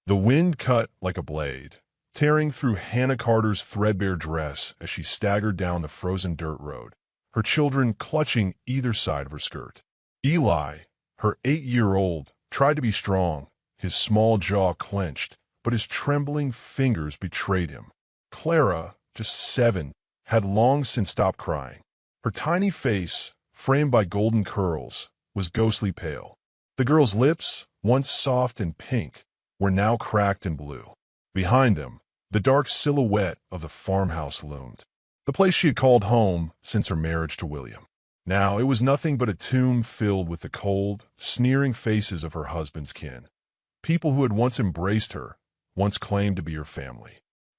The wind cut like a blade, tearing through Hannah Carter's threadbare dress as she staggered down the frozen dirt road, her children clutching either side of her skirt. Eli, her 8-year-old, tried to be strong, his small jaw clenched, but his trembling fingers betrayed him. Clara, just 7, had long since stopped crying. Her tiny face, framed by golden curls, was ghostly pale. The girl's lips, once soft and pink, were now cracked and blue. Behind them, the dark silhouette of the farmhouse loomed, the place she had called home since her marriage to William. Now it was nothing but a tomb filled with the cold, sneering faces of her husband's kin, people who had once embraced her, once claimed to be her family.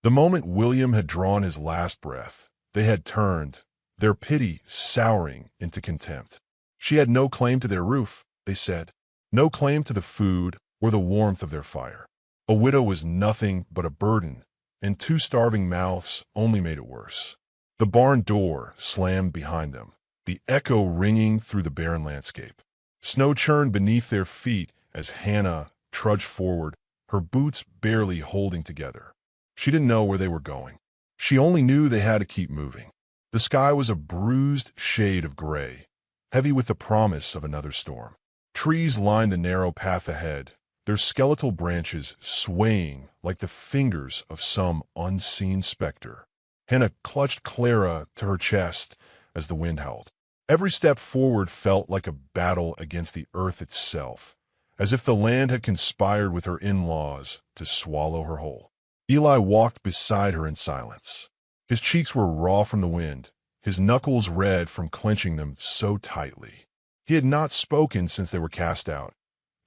The moment William had drawn his last breath, they had turned, their pity souring into contempt. She had no claim to their roof, they said, no claim to the food or the warmth of their fire. A widow was nothing but a burden, and 2 starving mouths only made it worse. The barn door slammed behind them, the echo ringing through the barren landscape. Snow churned beneath their feet as Hannah trudged forward, her boots barely holding together. She didn't know where they were going. She only knew they had to keep moving. The sky was a bruised shade of gray, heavy with the promise of another storm. Trees lined the narrow path ahead, their skeletal branches swaying like the fingers of some unseen specter. Hannah clutched Clara to her chest as the wind howled. Every step forward felt like a battle against the earth itself, as if the land had conspired with her in-laws to swallow her whole. Eli walked beside her in silence. His cheeks were raw from the wind, his knuckles red from clenching them so tightly. He had not spoken since they were cast out,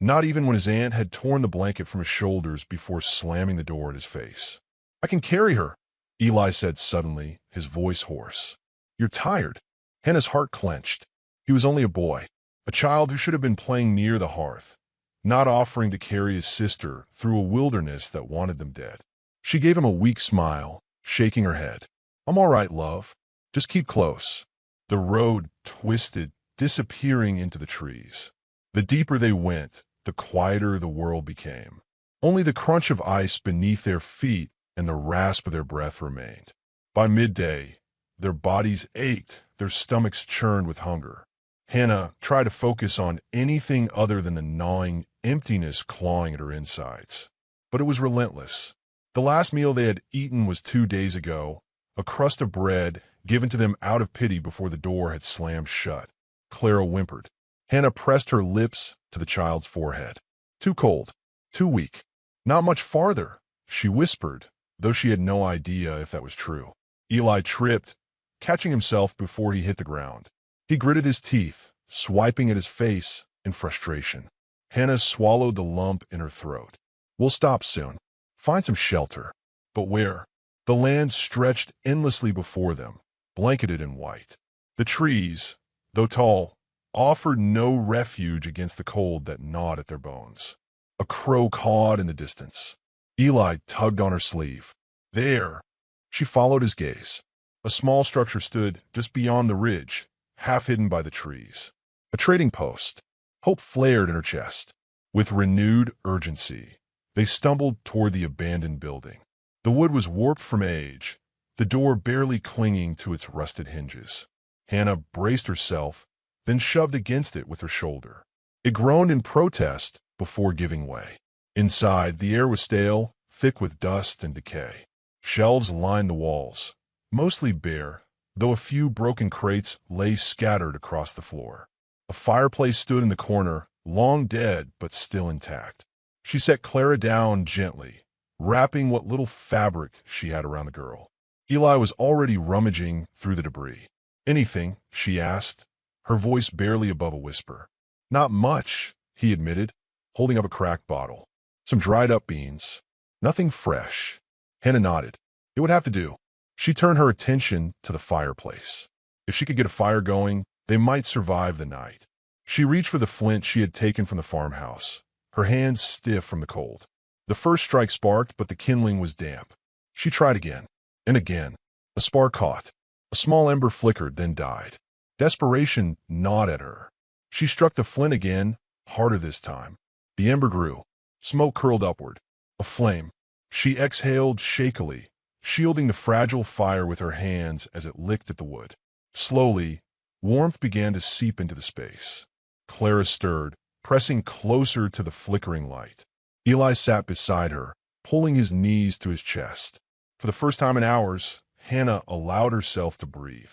not even when his aunt had torn the blanket from his shoulders before slamming the door in his face. "I can carry her," Eli said suddenly, his voice hoarse. "You're tired." Hannah's heart clenched. He was only a boy, a child who should have been playing near the hearth, not offering to carry his sister through a wilderness that wanted them dead. She gave him a weak smile, shaking her head. "I'm all right, love. Just keep close." The road twisted, disappearing into the trees. The deeper they went, the quieter the world became. Only the crunch of ice beneath their feet and the rasp of their breath remained. By midday, their bodies ached, their stomachs churned with hunger. Hannah tried to focus on anything other than the gnawing emptiness clawing at her insides. But it was relentless. The last meal they had eaten was 2 days ago, a crust of bread given to them out of pity before the door had slammed shut. Clara whimpered. Hannah pressed her lips to the child's forehead. "Too cold, too weak. Not much farther," she whispered, though she had no idea if that was true. Eli tripped, catching himself before he hit the ground. He gritted his teeth, swiping at his face in frustration. Hannah swallowed the lump in her throat. "We'll stop soon. Find some shelter." But where? The land stretched endlessly before them, blanketed in white. The trees, though tall, offered no refuge against the cold that gnawed at their bones. A crow cawed in the distance. Eli tugged on her sleeve. "There." She followed his gaze. A small structure stood just beyond the ridge, half hidden by the trees. A trading post. Hope flared in her chest. With renewed urgency, they stumbled toward the abandoned building. The wood was warped from age, the door barely clinging to its rusted hinges. Hannah braced herself, then shoved against it with her shoulder. It groaned in protest before giving way. Inside, the air was stale, thick with dust and decay. Shelves lined the walls, mostly bare, though a few broken crates lay scattered across the floor. A fireplace stood in the corner, long dead but still intact. She set Clara down gently, wrapping what little fabric she had around the girl. Eli was already rummaging through the debris. "Anything?" she asked, her voice barely above a whisper. "Not much," he admitted, holding up a cracked bottle. "Some dried-up beans. Nothing fresh." Hannah nodded. It would have to do. She turned her attention to the fireplace. If she could get a fire going, they might survive the night. She reached for the flint she had taken from the farmhouse, her hands stiff from the cold. The first strike sparked, but the kindling was damp. She tried again, and again. A spark caught. A small ember flickered, then died. Desperation gnawed at her. She struck the flint again, harder this time. The ember grew. Smoke curled upward. a flame. She exhaled shakily, shielding the fragile fire with her hands as it licked at the wood. Slowly, warmth began to seep into the space. Clara stirred, pressing closer to the flickering light. Eli sat beside her, pulling his knees to his chest. For the first time in hours, Hannah allowed herself to breathe.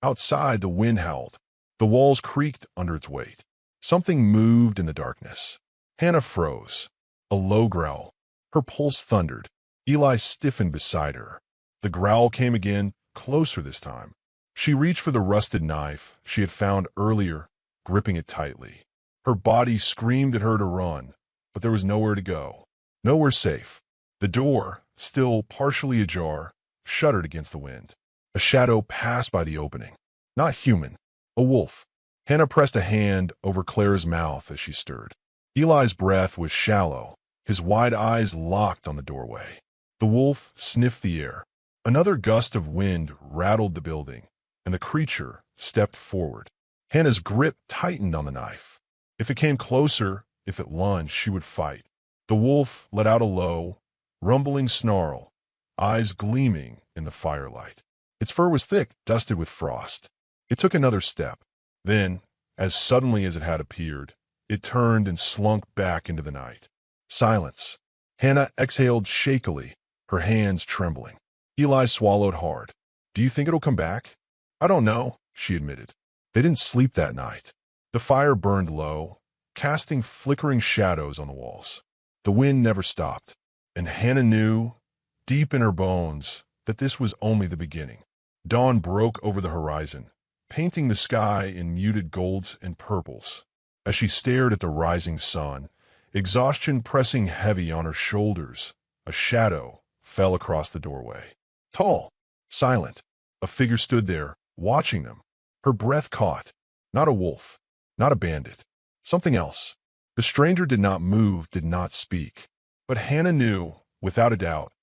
Outside, the wind howled. The walls creaked under its weight. Something moved in the darkness. Hannah froze. A low growl. Her pulse thundered. Eli stiffened beside her. The growl came again, closer this time. She reached for the rusted knife she had found earlier, gripping it tightly. Her body screamed at her to run, but there was nowhere to go. Nowhere safe. The door, still partially ajar, shuddered against the wind. A shadow passed by the opening. Not human. A wolf. Hannah pressed a hand over Clara's mouth as she stirred. Eli's breath was shallow, his wide eyes locked on the doorway. The wolf sniffed the air. Another gust of wind rattled the building, and the creature stepped forward. Hannah's grip tightened on the knife. If it came closer, if it lunged, she would fight. The wolf let out a low, rumbling snarl, eyes gleaming in the firelight. Its fur was thick, dusted with frost. It took another step. Then, as suddenly as it had appeared, it turned and slunk back into the night. Silence. Hannah exhaled shakily, her hands trembling. Eli swallowed hard. "Do you think it'll come back?" "I don't know," she admitted. They didn't sleep that night. The fire burned low, casting flickering shadows on the walls. The wind never stopped, and Hannah knew, deep in her bones, that this was only the beginning. Dawn broke over the horizon, painting the sky in muted golds and purples. As she stared at the rising sun, exhaustion pressing heavy on her shoulders, a shadow fell across the doorway. Tall, silent, a figure stood there, watching them. Her breath caught. Not a wolf, not a bandit. Something else. The stranger did not move, did not speak. But Hannah knew, without a doubt,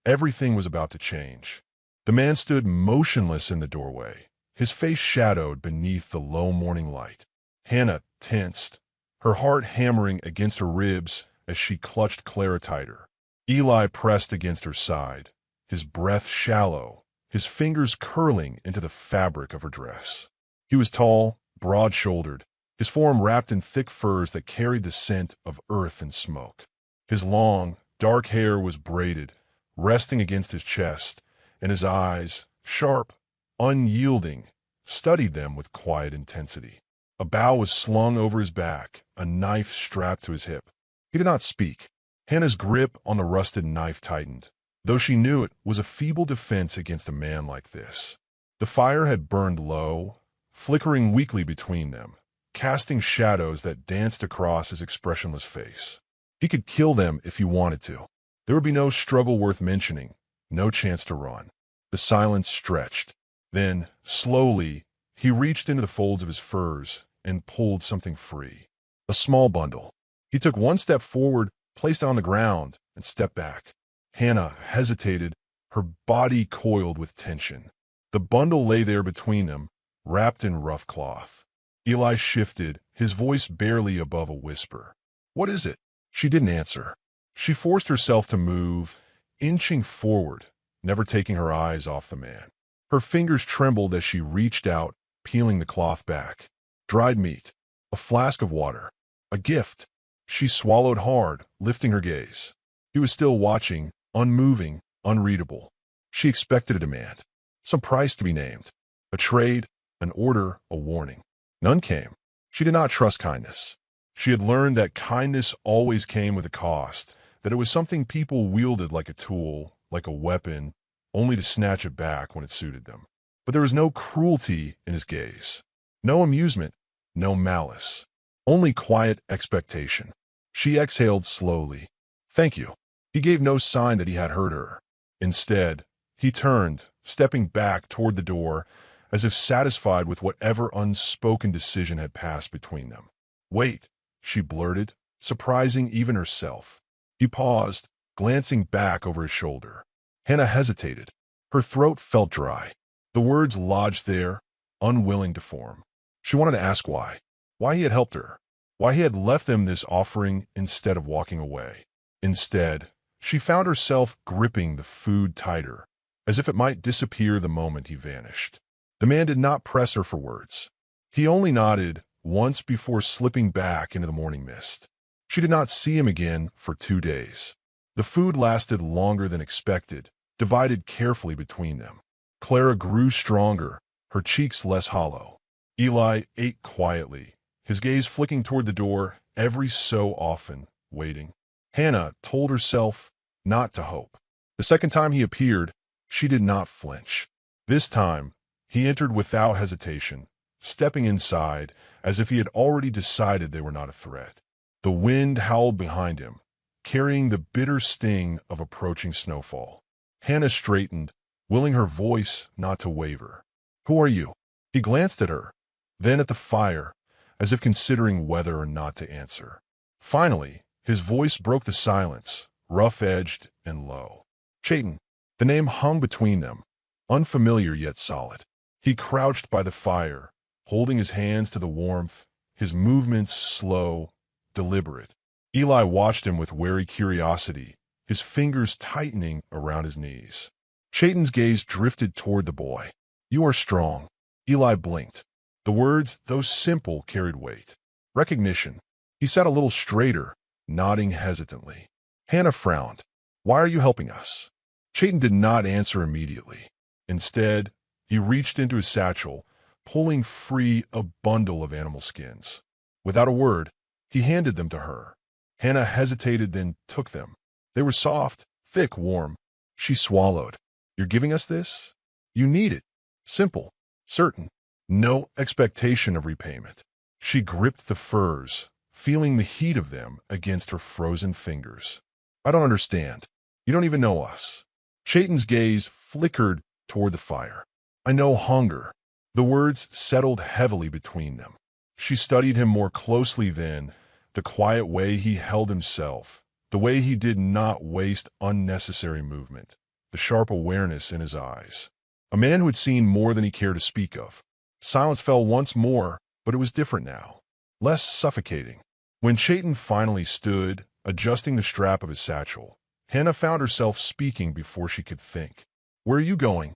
everything was about to change. The man stood motionless in the doorway, his face shadowed beneath the low morning light. Hannah tensed, her heart hammering against her ribs as she clutched Clara tighter. Eli pressed against her side, his breath shallow, his fingers curling into the fabric of her dress. He was tall, broad-shouldered, his form wrapped in thick furs that carried the scent of earth and smoke. His long, dark hair was braided, resting against his chest, and his eyes, sharp, unyielding, studied them with quiet intensity. A bow was slung over his back, a knife strapped to his hip. He did not speak. Hannah's grip on the rusted knife tightened, though she knew it was a feeble defense against a man like this. The fire had burned low, flickering weakly between them, casting shadows that danced across his expressionless face. He could kill them if he wanted to. There would be no struggle worth mentioning, no chance to run. The silence stretched. Then, slowly, he reached into the folds of his furs and pulled something free. A small bundle. He took one step forward, placed it on the ground, and stepped back. Hannah hesitated, her body coiled with tension. The bundle lay there between them, wrapped in rough cloth. Eli shifted, his voice barely above a whisper. "What is it?" She didn't answer. She forced herself to move, inching forward, never taking her eyes off the man. Her fingers trembled as she reached out, peeling the cloth back. Dried meat, a flask of water, a gift. She swallowed hard, lifting her gaze. He was still watching, unmoving, unreadable. She expected a demand, some price to be named, a trade, an order, a warning. None came. She did not trust kindness. She had learned that kindness always came with a cost, that it was something people wielded like a tool, like a weapon, only to snatch it back when it suited them. But there was no cruelty in his gaze, no amusement, no malice, only quiet expectation. She exhaled slowly. "Thank you." He gave no sign that he had heard her. Instead, he turned, stepping back toward the door, as if satisfied with whatever unspoken decision had passed between them. "Wait," she blurted, surprising even herself. He paused, glancing back over his shoulder. Hannah hesitated. Her throat felt dry. The words lodged there, unwilling to form. She wanted to ask why. Why he had helped her. Why he had left them this offering instead of walking away. Instead, She found herself gripping the food tighter, as if it might disappear the moment he vanished. The man did not press her for words. He only nodded once before slipping back into the morning mist. She did not see him again for 2 days. The food lasted longer than expected, divided carefully between them. Clara grew stronger, her cheeks less hollow. Eli ate quietly, his gaze flicking toward the door every so often, waiting. Hannah told herself not to hope. The second time he appeared, she did not flinch. This time, he entered without hesitation, stepping inside as if he had already decided they were not a threat. The wind howled behind him, carrying the bitter sting of approaching snowfall. Hannah straightened, willing her voice not to waver. "Who are you?" He glanced at her, then at the fire, as if considering whether or not to answer. Finally, his voice broke the silence, rough-edged and low. Cheyenne. The name hung between them, unfamiliar yet solid. He crouched by the fire, holding his hands to the warmth, his movements slow, deliberate. Eli watched him with wary curiosity, his fingers tightening around his knees. Cheyenne's gaze drifted toward the boy. "You are strong." Eli blinked. The words, though simple, carried weight. Recognition. He sat a little straighter, nodding hesitantly. Hannah frowned. "Why are you helping us?" Cheyenne did not answer immediately. Instead, he reached into his satchel, pulling free a bundle of animal skins. Without a word, he handed them to her. Hannah hesitated, then took them. They were soft, thick, warm. She swallowed. "You're giving us this? You need it. Simple, certain, no expectation of repayment." She gripped the furs, feeling the heat of them against her frozen fingers. "I don't understand. You don't even know us." Cheyenne's gaze flickered toward the fire. "I know hunger." The words settled heavily between them. She studied him more closely then, the quiet way he held himself, the way he did not waste unnecessary movement, the sharp awareness in his eyes. A man who had seen more than he cared to speak of. Silence fell once more, but it was different now, less suffocating. When Cheyenne finally stood, adjusting the strap of his satchel, Hannah found herself speaking before she could think. "Where are you going?"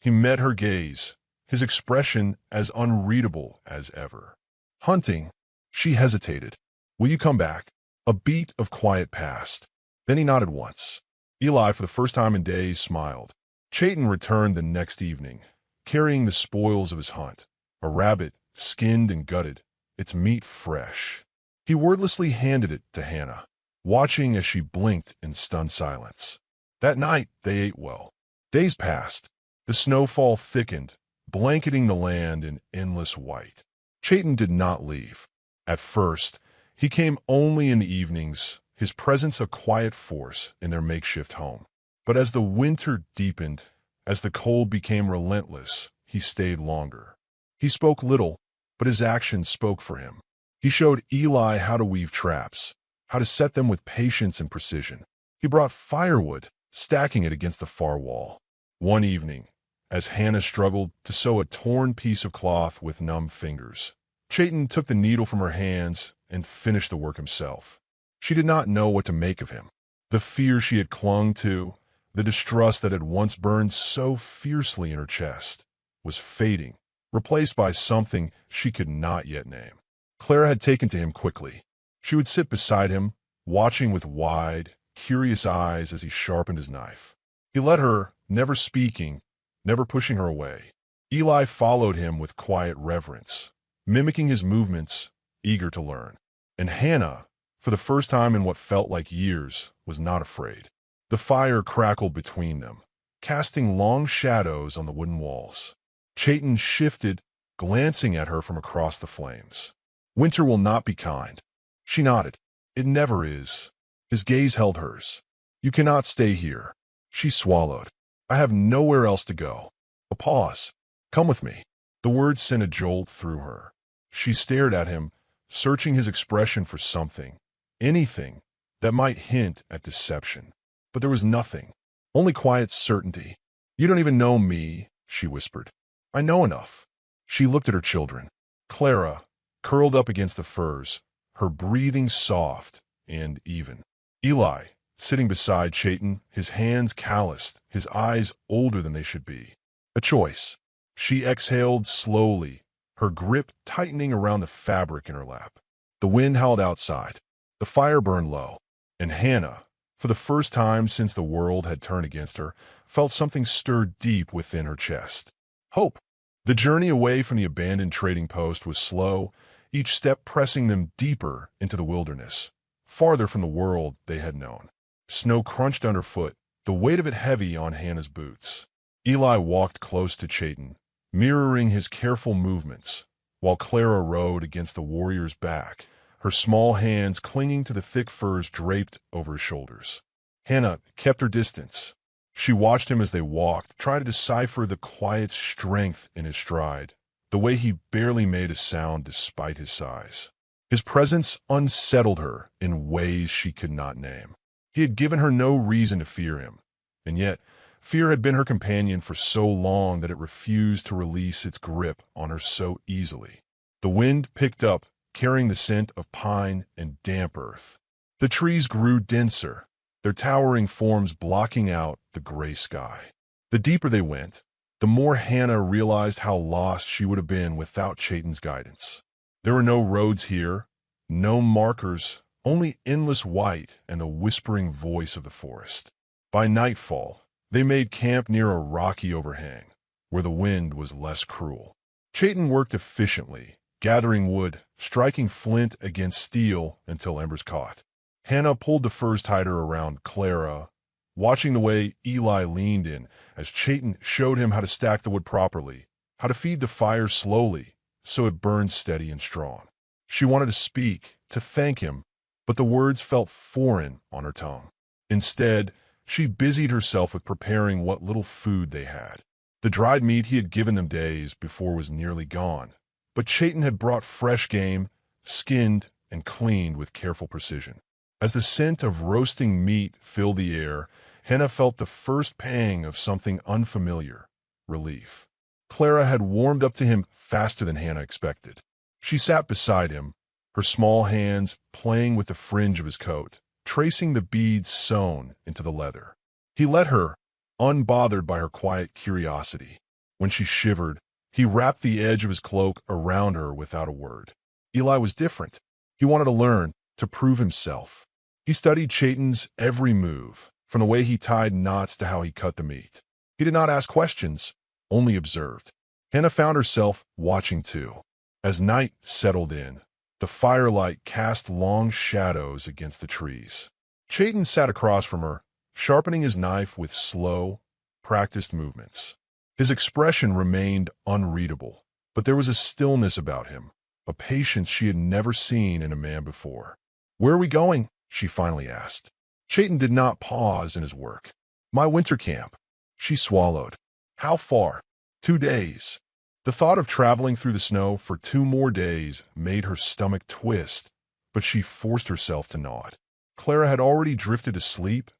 He met her gaze, his expression as unreadable as ever. "Hunting." She hesitated. "Will you come back?" A beat of quiet passed. Then he nodded once. Eli, for the first time in days, smiled. Cheyenne returned the next evening, carrying the spoils of his hunt, a rabbit, skinned and gutted, its meat fresh. He wordlessly handed it to Hannah, watching as she blinked in stunned silence. That night, they ate well. Days passed. The snowfall thickened, blanketing the land in endless white. Cheyenne did not leave. At first, he came only in the evenings, his presence a quiet force in their makeshift home. But as the winter deepened, as the cold became relentless, he stayed longer. He spoke little, but his actions spoke for him. He showed Eli how to weave traps, how to set them with patience and precision. He brought firewood, stacking it against the far wall. One evening, as Hannah struggled to sew a torn piece of cloth with numb fingers, Cheyenne took the needle from her hands and finished the work himself. She did not know what to make of him. The fear she had clung to, the distrust that had once burned so fiercely in her chest, was fading, replaced by something she could not yet name. Clara had taken to him quickly. She would sit beside him, watching with wide, curious eyes as he sharpened his knife. He let her, never speaking, never pushing her away. Eli followed him with quiet reverence, mimicking his movements, eager to learn. And Hannah, for the first time in what felt like years, was not afraid. The fire crackled between them, casting long shadows on the wooden walls. Cheyenne shifted, glancing at her from across the flames. "Winter will not be kind." She nodded. "It never is." His gaze held hers. "You cannot stay here." She swallowed. "I have nowhere else to go." A pause. "Come with me." The words sent a jolt through her. She stared at him, searching his expression for something, anything, that might hint at deception. But there was nothing, only quiet certainty. "You don't even know me," she whispered. "I know enough." She looked at her children. Clara, curled up against the furs, her breathing soft and even. Eli, sitting beside Cheyenne, his hands calloused, his eyes older than they should be. A choice. She exhaled slowly, her grip tightening around the fabric in her lap. The wind howled outside. The fire burned low, and Hannah, for the first time since the world had turned against her, felt something stir deep within her chest. Hope. The journey away from the abandoned trading post was slow, each step pressing them deeper into the wilderness, farther from the world they had known. Snow crunched underfoot, the weight of it heavy on Hannah's boots. Eli walked close to Cheyenne, mirroring his careful movements, while Clara rode against the warrior's back, her small hands clinging to the thick furs draped over his shoulders. Hannah kept her distance. She watched him as they walked, trying to decipher the quiet strength in his stride, the way he barely made a sound despite his size. His presence unsettled her in ways she could not name. He had given her no reason to fear him, and yet fear had been her companion for so long that it refused to release its grip on her so easily. The wind picked up, carrying the scent of pine and damp earth. The trees grew denser, their towering forms blocking out the gray sky. The deeper they went, the more Hannah realized how lost she would have been without Cheyenne's guidance. There were no roads here, no markers, only endless white and the whispering voice of the forest. By nightfall, they made camp near a rocky overhang, where the wind was less cruel. Cheyenne worked efficiently, gathering wood, striking flint against steel until embers caught. Hannah pulled the furs tighter around Clara, watching the way Eli leaned in as Cheyenne showed him how to stack the wood properly, how to feed the fire slowly so it burned steady and strong. She wanted to speak, to thank him, but the words felt foreign on her tongue. Instead, she busied herself with preparing what little food they had. The dried meat he had given them days before was nearly gone, but Cheyenne had brought fresh game, skinned and cleaned with careful precision. As the scent of roasting meat filled the air, Hannah felt the first pang of something unfamiliar, relief. Clara had warmed up to him faster than Hannah expected. She sat beside him, her small hands playing with the fringe of his coat, tracing the beads sewn into the leather. He let her, unbothered by her quiet curiosity. When she shivered, he wrapped the edge of his cloak around her without a word. Eli was different. He wanted to learn, to prove himself. He studied Cheyenne's every move, from the way he tied knots to how he cut the meat. He did not ask questions, only observed. Hannah found herself watching too. As night settled in, the firelight cast long shadows against the trees. Cheyenne sat across from her, sharpening his knife with slow, practiced movements. His expression remained unreadable, but there was a stillness about him, a patience she had never seen in a man before. "Where are we going?" she finally asked. Cheyenne did not pause in his work. "My winter camp." She swallowed. "How far?" 2 days. The thought of traveling through the snow for 2 more days made her stomach twist, but she forced herself to nod. Clara had already drifted to sleep,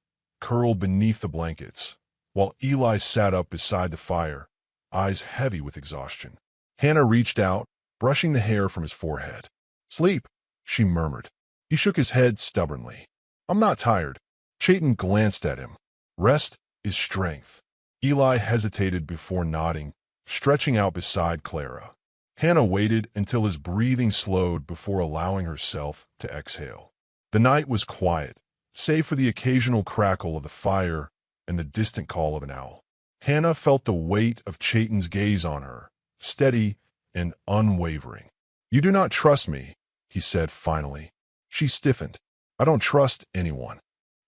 curled beneath the blankets, while Eli sat up beside the fire, eyes heavy with exhaustion. Hannah reached out, brushing the hair from his forehead. "Sleep," she murmured. He shook his head stubbornly. "I'm not tired." Cheyenne glanced at him. "Rest is strength." Eli hesitated before nodding, stretching out beside Clara. Hannah waited until his breathing slowed before allowing herself to exhale. The night was quiet, save for the occasional crackle of the fire and the distant call of an owl. Hannah felt the weight of Cheyenne's gaze on her, steady and unwavering. "You do not trust me," he said finally. She stiffened. "I don't trust anyone."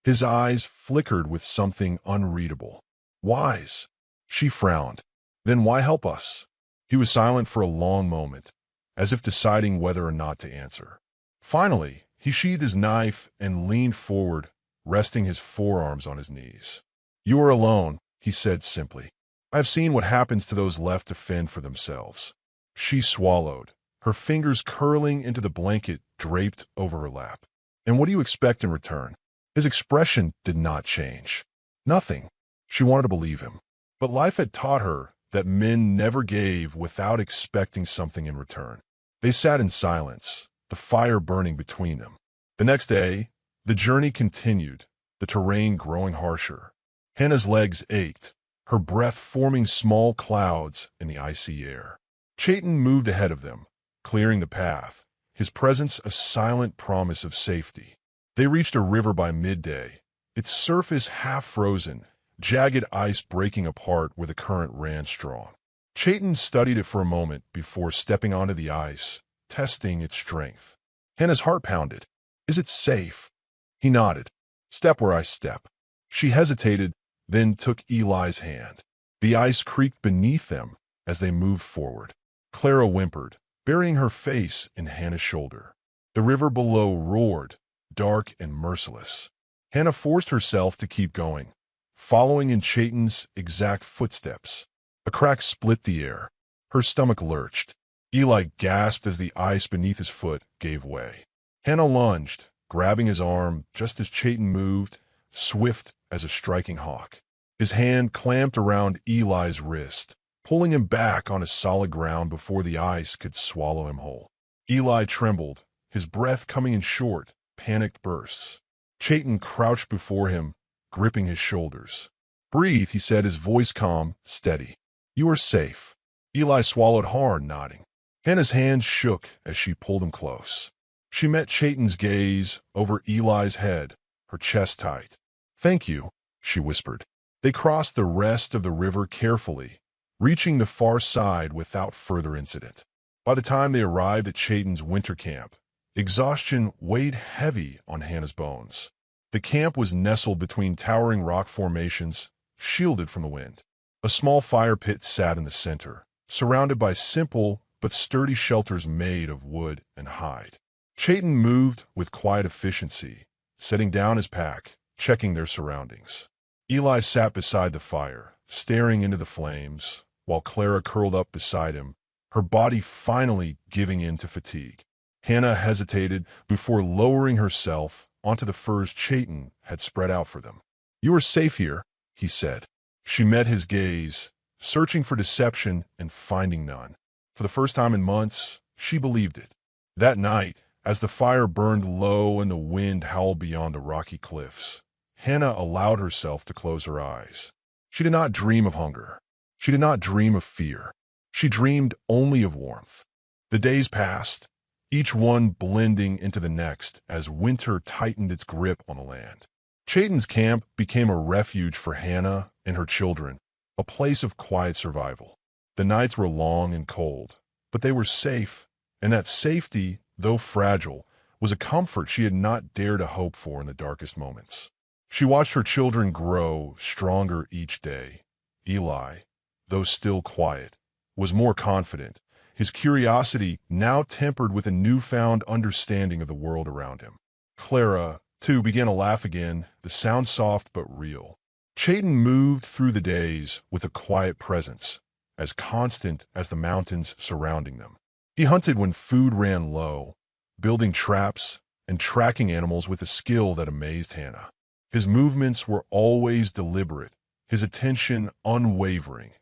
His eyes flickered with something unreadable. "Wise." She frowned. "Then why help us?" He was silent for a long moment, as if deciding whether or not to answer. Finally, he sheathed his knife and leaned forward, resting his forearms on his knees. "You are alone," he said simply. "I have seen what happens to those left to fend for themselves." She swallowed, her fingers curling into the blanket draped over her lap. "And what do you expect in return?" His expression did not change. Nothing. She wanted to believe him. But life had taught her that men never gave without expecting something in return. They sat in silence, the fire burning between them. The next day, the journey continued, the terrain growing harsher. Hannah's legs ached, her breath forming small clouds in the icy air. Cheyenne moved ahead of them, clearing the path, his presence a silent promise of safety. They reached a river by midday, its surface half frozen, jagged ice breaking apart where the current ran strong. Cheyenne studied it for a moment before stepping onto the ice, testing its strength. Hannah's heart pounded. "Is it safe?" He nodded. "Step where I step." She hesitated, then took Eli's hand. The ice creaked beneath them as they moved forward. Clara whimpered, burying her face in Hannah's shoulder. The river below roared, dark and merciless. Hannah forced herself to keep going, following in Cheyenne's exact footsteps. A crack split the air. Her stomach lurched. Eli gasped as the ice beneath his foot gave way. Hannah lunged, grabbing his arm just as Cheyenne moved, swift as a striking hawk. His hand clamped around Eli's wrist, pulling him back onto solid ground before the ice could swallow him whole. Eli trembled, his breath coming in short, panicked bursts. Cheyenne crouched before him, gripping his shoulders. "Breathe," he said, his voice calm, steady. "You are safe." Eli swallowed hard, nodding. Hannah's hands shook as she pulled him close. She met Cheyenne's gaze over Eli's head, her chest tight. "Thank you," she whispered. They crossed the rest of the river carefully, reaching the far side without further incident. By the time they arrived at Cheyenne's winter camp, exhaustion weighed heavy on Hannah's bones. The camp was nestled between towering rock formations, shielded from the wind. A small fire pit sat in the center, surrounded by simple but sturdy shelters made of wood and hide. Cheyenne moved with quiet efficiency, setting down his pack, checking their surroundings. Eli sat beside the fire, staring into the flames, while Clara curled up beside him, her body finally giving in to fatigue. Hannah hesitated before lowering herself onto the furs Cheyenne had spread out for them. "You are safe here," he said. She met his gaze, searching for deception and finding none. For the first time in months, she believed it. That night, as the fire burned low and the wind howled beyond the rocky cliffs, Hannah allowed herself to close her eyes. She did not dream of hunger. She did not dream of fear. She dreamed only of warmth. The days passed, each one blending into the next as winter tightened its grip on the land. Cheyenne's camp became a refuge for Hannah and her children, a place of quiet survival. The nights were long and cold, but they were safe, and that safety, though fragile, was a comfort she had not dared to hope for in the darkest moments. She watched her children grow stronger each day. Eli, though still quiet, was more confident, his curiosity now tempered with a newfound understanding of the world around him. Clara, too, began to laugh again, the sound soft but real. Cheyenne moved through the days with a quiet presence, as constant as the mountains surrounding them. He hunted when food ran low, building traps and tracking animals with a skill that amazed Hannah. His movements were always deliberate, his attention unwavering,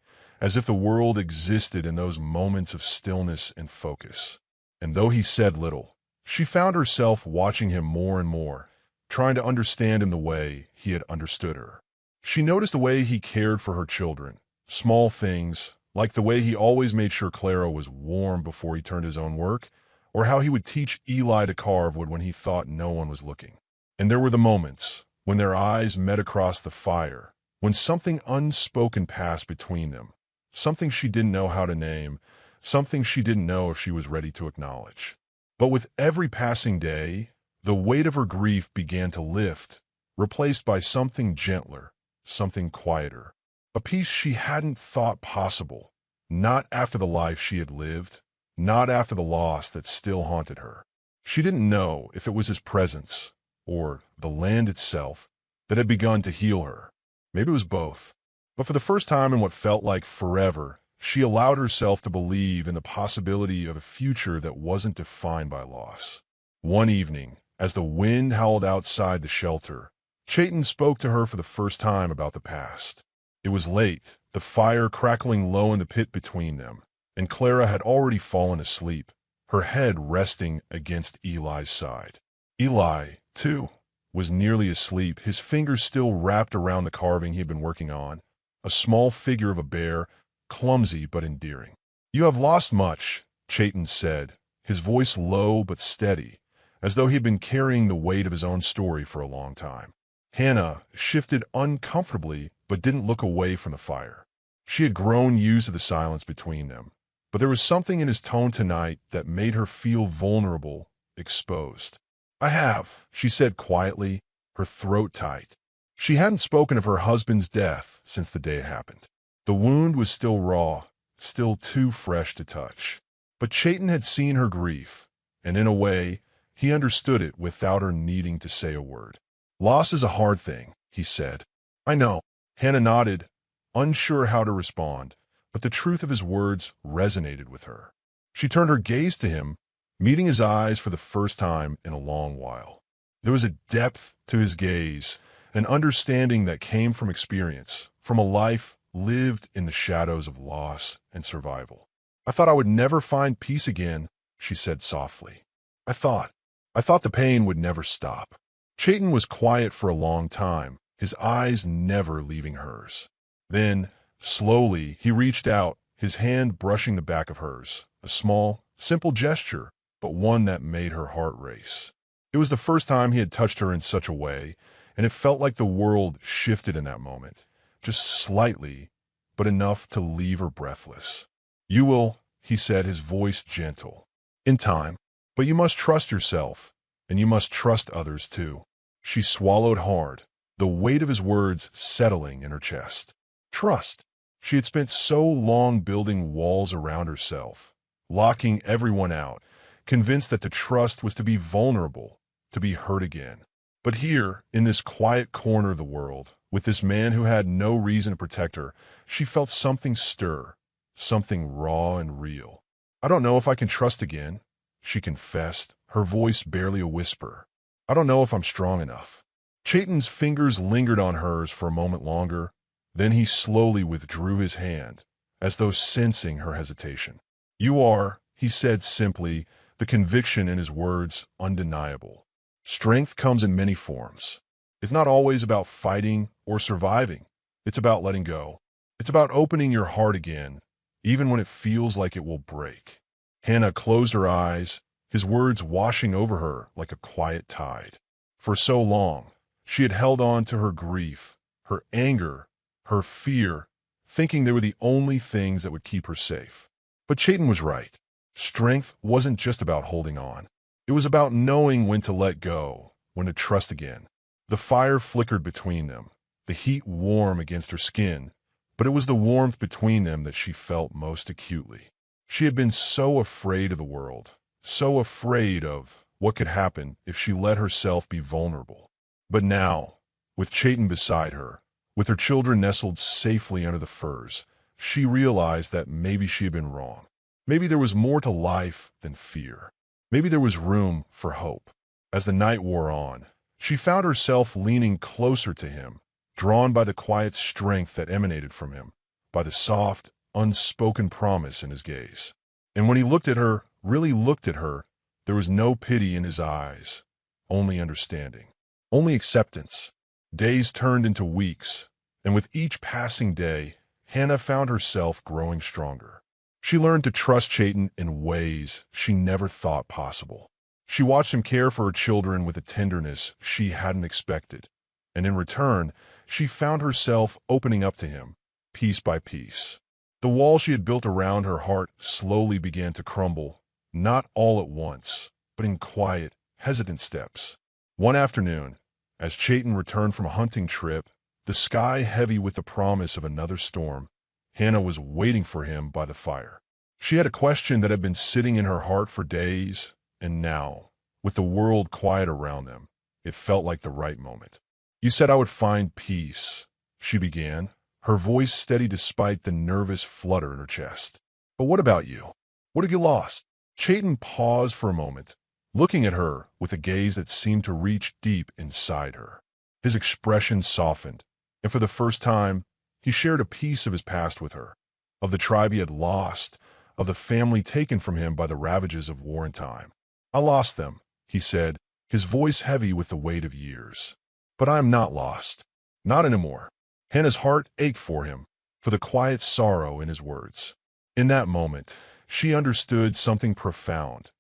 as if the world existed in those moments of stillness and focus. And though he said little, she found herself watching him more and more, trying to understand him the way he had understood her. She noticed the way he cared for her children, small things, like the way he always made sure Clara was warm before he turned his own work, or how he would teach Eli to carve wood when he thought no one was looking. And there were the moments when their eyes met across the fire, when something unspoken passed between them, something she didn't know how to name, something she didn't know if she was ready to acknowledge. But with every passing day, the weight of her grief began to lift, replaced by something gentler, something quieter. A peace she hadn't thought possible, not after the life she had lived, not after the loss that still haunted her. She didn't know if it was his presence, or the land itself, that had begun to heal her. Maybe it was both. But for the first time in what felt like forever, she allowed herself to believe in the possibility of a future that wasn't defined by loss. One evening, as the wind howled outside the shelter, Cheyenne spoke to her for the first time about the past. It was late, the fire crackling low in the pit between them, and Clara had already fallen asleep, her head resting against Eli's side. Eli, too, was nearly asleep, his fingers still wrapped around the carving he had been working on, a small figure of a bear, clumsy but endearing. "You have lost much," Chayton said, his voice low but steady, as though he had been carrying the weight of his own story for a long time. Hannah shifted uncomfortably but didn't look away from the fire. She had grown used to the silence between them, but there was something in his tone tonight that made her feel vulnerable, exposed. "I have," she said quietly, her throat tight. She hadn't spoken of her husband's death since the day it happened. The wound was still raw, still too fresh to touch. But Chayton had seen her grief, and in a way, he understood it without her needing to say a word. "Loss is a hard thing," he said. "I know." Hannah nodded, unsure how to respond, but the truth of his words resonated with her. She turned her gaze to him, meeting his eyes for the first time in a long while. There was a depth to his gaze, an understanding that came from experience, from a life lived in the shadows of loss and survival. "I thought I would never find peace again," she said softly. I thought the pain would never stop." Chayton was quiet for a long time, his eyes never leaving hers. Then, slowly, he reached out, his hand brushing the back of hers, a small, simple gesture, but one that made her heart race. It was the first time he had touched her in such a way, and it felt like the world shifted in that moment, just slightly, but enough to leave her breathless. "You will," he said, his voice gentle, "in time, but you must trust yourself, and you must trust others too." She swallowed hard, the weight of his words settling in her chest. Trust. She had spent so long building walls around herself, locking everyone out, convinced that to trust was to be vulnerable, to be hurt again. But here, in this quiet corner of the world, with this man who had no reason to protect her, she felt something stir, something raw and real. "I don't know if I can trust again," she confessed, her voice barely a whisper. "I don't know if I'm strong enough." Chayton's fingers lingered on hers for a moment longer, then he slowly withdrew his hand, as though sensing her hesitation. "You are," he said simply, the conviction in his words undeniable. "Strength comes in many forms. It's not always about fighting or surviving. It's about letting go. It's about opening your heart again, even when it feels like it will break." Hannah closed her eyes, his words washing over her like a quiet tide. For so long, she had held on to her grief, her anger, her fear, thinking they were the only things that would keep her safe. But Chayton was right. Strength wasn't just about holding on. It was about knowing when to let go, when to trust again. The fire flickered between them, the heat warm against her skin, but it was the warmth between them that she felt most acutely. She had been so afraid of the world, so afraid of what could happen if she let herself be vulnerable. But now, with Chayton beside her, with her children nestled safely under the furs, she realized that maybe she had been wrong. Maybe there was more to life than fear. Maybe there was room for hope. As the night wore on, she found herself leaning closer to him, drawn by the quiet strength that emanated from him, by the soft, unspoken promise in his gaze. And when he looked at her, really looked at her, there was no pity in his eyes, only understanding, only acceptance. Days turned into weeks, and with each passing day, Hannah found herself growing stronger. She learned to trust Chayton in ways she never thought possible. She watched him care for her children with a tenderness she hadn't expected, and in return, she found herself opening up to him, piece by piece. The wall she had built around her heart slowly began to crumble, not all at once, but in quiet, hesitant steps. One afternoon, as Chayton returned from a hunting trip, the sky heavy with the promise of another storm, Hannah was waiting for him by the fire. She had a question that had been sitting in her heart for days, and now, with the world quiet around them, it felt like the right moment. "You said I would find peace," she began, her voice steady despite the nervous flutter in her chest. "But what about you? What have you lost?" Chayton paused for a moment, looking at her with a gaze that seemed to reach deep inside her. His expression softened, and for the first time, he shared a piece of his past with her, of the tribe he had lost, of the family taken from him by the ravages of war and time. "I lost them," he said, his voice heavy with the weight of years. But I am not lost. Not anymore. Hannah's heart ached for him, for the quiet sorrow in his words. In that moment, she understood something profound.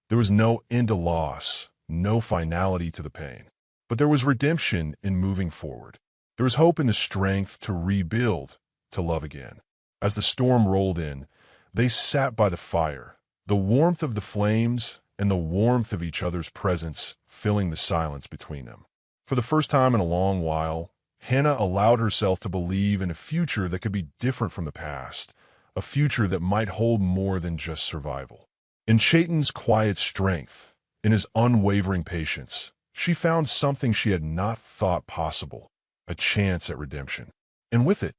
There was no end to loss, no finality to the pain. But there was redemption in moving forward. There was hope in the strength to rebuild, to love again. As the storm rolled in, they sat by the fire, the warmth of the flames and the warmth of each other's presence filling the silence between them. For the first time in a long while, Hannah allowed herself to believe in a future that could be different from the past, a future that might hold more than just survival. In Chayton's quiet strength, in his unwavering patience, she found something she had not thought possible, a chance at redemption. And with it,